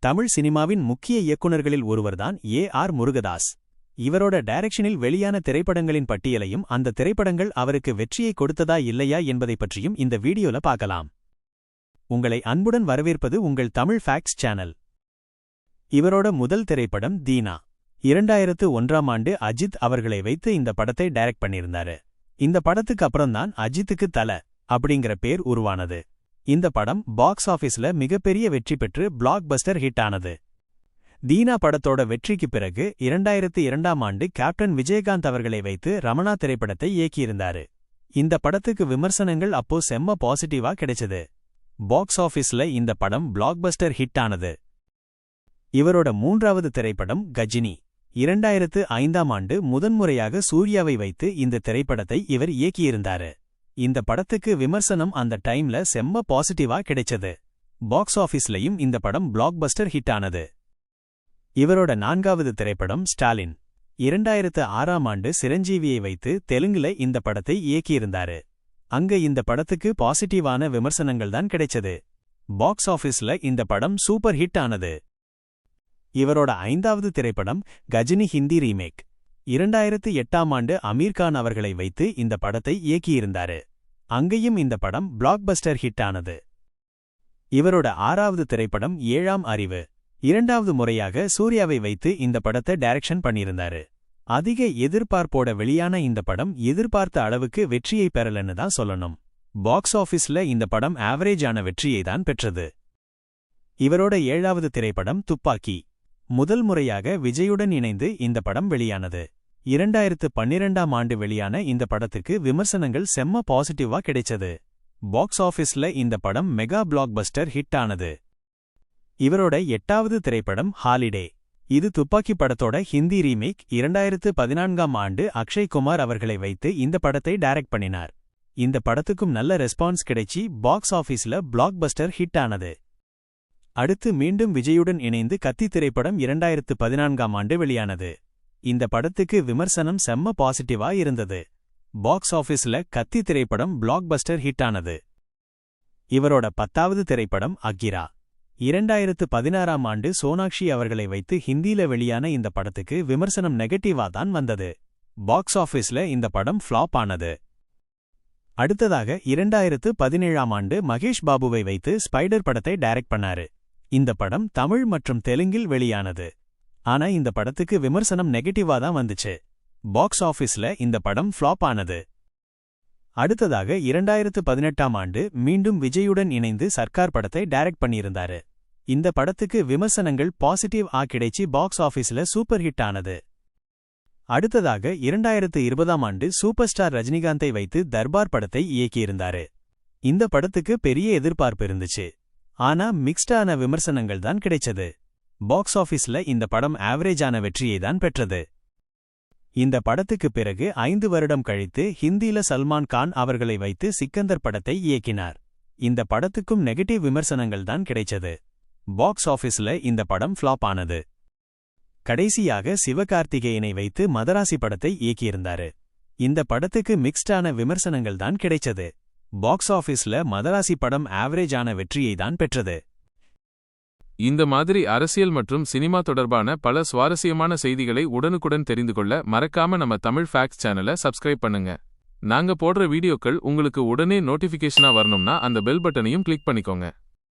தமிழ் சினிமாவின் முக்கிய இயக்குனர்களில் ஒருவர்தான் ஏ.ஆர். முருகதாஸ். இவரோட டைரக்ஷனில் வெளியான திரைப்படங்களின் பட்டியலையும் அந்த திரைப்படங்கள் அவருக்கு வெற்றியை கொடுத்ததா இல்லையா என்பதை பற்றியும் இந்த வீடியோல பார்க்கலாம். உங்களை அன்புடன் வரவேற்பது உங்கள் தமிழ் ஃபேக்ட்ஸ் சேனல். இவரோட முதல் திரைப்படம் தீனா. 2001ஆம் ஆண்டு அஜித் அவர்களை வைத்து இந்த படத்தை டைரக்ட் பண்ணியிருந்தாரு. இந்த படத்துக்கு அப்புறம்தான் அஜித்துக்கு தல அப்படிங்கிற பேர் உருவானது. இந்த படம் பாக்ஸ் ஆபீஸ்ல மிகப்பெரிய வெற்றி பெற்று பிளாக் பஸ்டர் ஹிட் ஆனது. தீனா படத்தோட வெற்றிக்கு பிறகு 2002ஆம் ஆண்டு கேப்டன் விஜயகாந்த் அவர்களை வைத்து ரமணா திரைப்படத்தை இயக்கியிருந்தாரு. இந்த படத்துக்கு விமர்சனங்கள் அப்போ செம்ம பாசிட்டிவா கிடைச்சது. பாக்ஸ் ஆபீஸ்ல இந்த படம் பிளாக் பஸ்டர் ஹிட் ஆனது. இவரோட மூன்றாவது திரைப்படம் கஜினி. 2005ஆம் ஆண்டு முதன்முறையாக சூர்யாவை வைத்து இந்த திரைப்படத்தை இவர் இயக்கியிருந்தாரு. இந்த படத்துக்கு விமர்சனம் அந்த டைம்ல செம்ம பாசிட்டிவா கிடைச்சது. பாக்ஸ் ஆபீஸ்லயும் இந்த படம் பிளாக் பஸ்டர் ஹிட் ஆனது. இவரோட நான்காவது திரைப்படம் ஸ்டாலின். 2006ஆம் ஆண்டு சிரஞ்சீவியை வைத்து தெலுங்குல இந்த படத்தை இயக்கியிருந்தாரு. அங்க இந்த படத்துக்கு பாசிட்டிவான விமர்சனங்கள் தான் கிடைச்சது. பாக்ஸ் ஆபீஸ்ல இந்த படம் சூப்பர் ஹிட் ஆனது. இவரோட ஐந்தாவது திரைப்படம் கஜினி ஹிந்தி ரீமேக். 2008ஆம் ஆண்டு அமீர்கான் அவர்களை வைத்து இந்த படத்தை இயக்கியிருந்தாரு. அங்கேயும் இந்த படம் பிளாக் பஸ்டர் ஹிட் ஆனது. இவரோட ஆறாவது திரைப்படம் ஏழாம் அறிவு. இரண்டாவது முறையாக சூர்யாவை வைத்து இந்த படத்தை டைரக்ஷன் பண்ணியிருந்தாரு. அதிக எதிர்பார்ப்போட வெளியான இந்த படம் எதிர்பார்த்த அளவுக்கு வெற்றியை பெறலன்னு தான் சொல்லணும். பாக்ஸ் ஆபீஸ்ல இந்த படம் ஆவரேஜான வெற்றியை தான் பெற்றது. இவரோட ஏழாவது திரைப்படம் துப்பாக்கி. முதல் முறையாக விஜயுடன் இணைந்து இந்த படம் வெளியானது. 2012ஆம் ஆண்டு வெளியான இந்த படத்துக்கு விமர்சனங்கள் செம்ம பாசிட்டிவா கிடைச்சது. பாக்ஸ் ஆபீஸ்ல இந்த படம் மெகா பிளாக் பஸ்டர் ஹிட் ஆனது. இவரோட எட்டாவது திரைப்படம் ஹாலிடே. இது துப்பாக்கி படத்தோட ஹிந்தி ரீமேக். 2014ஆம் ஆண்டு அக்ஷய் குமார் அவர்களை வைத்து இந்த படத்தை டைரக்ட் பண்ணினார். இந்த படத்துக்கும் நல்ல ரெஸ்பான்ஸ் கிடைச்சி பாக்ஸ் ஆபீஸ்ல பிளாக் பஸ்டர் ஹிட் ஆனது. அடுத்து மீண்டும் விஜயுடன் இணைந்து கத்தி திரைப்படம் 2014ஆம் ஆண்டு வெளியானது. இந்த படத்துக்கு விமர்சனம் செம்ம பாசிட்டிவா இருந்தது. பாக்ஸ் ஆபீஸ்ல கத்தி திரைப்படம் பிளாக் பஸ்டர் ஹிட் ஆனது. இவரோட 10வது திரைப்படம் அக்கிரா. 2016ஆம் ஆண்டு சோனாக்ஷி அவர்களை வைத்து ஹிந்தியில வெளியான இந்த படத்துக்கு விமர்சனம் நெகட்டிவா தான் வந்தது. பாக்ஸ் ஆபீஸ்ல இந்த படம் ஃப்ளாப் ஆனது. அடுத்ததாக 2017ஆம் ஆண்டு மகேஷ் பாபுவை வைத்து ஸ்பைடர் படத்தை டைரக்ட் பண்ணாரு. இந்த படம் தமிழ் மற்றும் தெலுங்கில் வெளியானது. ஆனா இந்த படத்துக்கு விமர்சனம் நெகட்டிவா தான் வந்துச்சு. பாக்ஸ் ஆபீஸ்ல இந்த படம் ஃப்ளாப் ஆனது. அடுத்ததாக 2018ஆம் ஆண்டு மீண்டும் விஜயுடன் இணைந்து சர்க்கார் படத்தை டைரக்ட் பண்ணியிருந்தாரு. இந்த படத்துக்கு விமர்சனங்கள் பாசிட்டிவ் கிடைச்சி பாக்ஸ் ஆபீஸ்ல சூப்பர் ஹிட் ஆனது. அடுத்ததாக 2020ஆம் ஆண்டு சூப்பர் ஸ்டார் ரஜினிகாந்தை வைத்து தர்பார் படத்தை இயக்கியிருந்தாரு. இந்த படத்துக்கு பெரிய எதிர்பார்ப்பு இருந்துச்சு. ஆனா மிக்ஸ்டான விமர்சனங்கள் தான் கிடைச்சது. பாக்ஸ் ஆபீஸ்ல இந்த படம் ஆவரேஜான வெற்றியை தான் பெற்றது. இந்த படத்துக்கு பிறகு 5 வருடம் கழித்து ஹிந்தியில சல்மான் கான் அவர்களை வைத்து சிக்கந்தர் படத்தை இயக்கினார். இந்த படத்துக்கும் நெகட்டிவ் விமர்சனங்கள் தான் கிடைச்சது. பாக்ஸ் ஆபீஸ்ல இந்த படம் ஃப்ளாப் ஆனது. கடைசியாக சிவகார்த்திகேயனை வைத்து மதராசி படத்தை இயக்கியிருந்தாரு. இந்த படத்துக்கு மிக்ஸ்டான விமர்சனங்கள் தான் கிடைச்சது. பாக்ஸ் ஆபீஸ்ல மதராசி படம் ஆவரேஜான வெற்றியை தான் பெற்றது. இந்த மாதிரி அரசியல் மற்றும் சினிமா தொடர்பான பல சுவாரஸ்யமான செய்திகளை உடனுக்குடன் தெரிந்து கொள்ள மறக்காம நம்ம தமிழ் ஃபேக்ட்ஸ் சேனலை சப்ஸ்கிரைப் பண்ணுங்க. நாங்க போடுற வீடியோக்கள் உங்களுக்கு உடனே நோட்டிஃபிகேஷனா வரணும்னா அந்த பெல் பட்டனையும் கிளிக் பண்ணிக்கோங்க.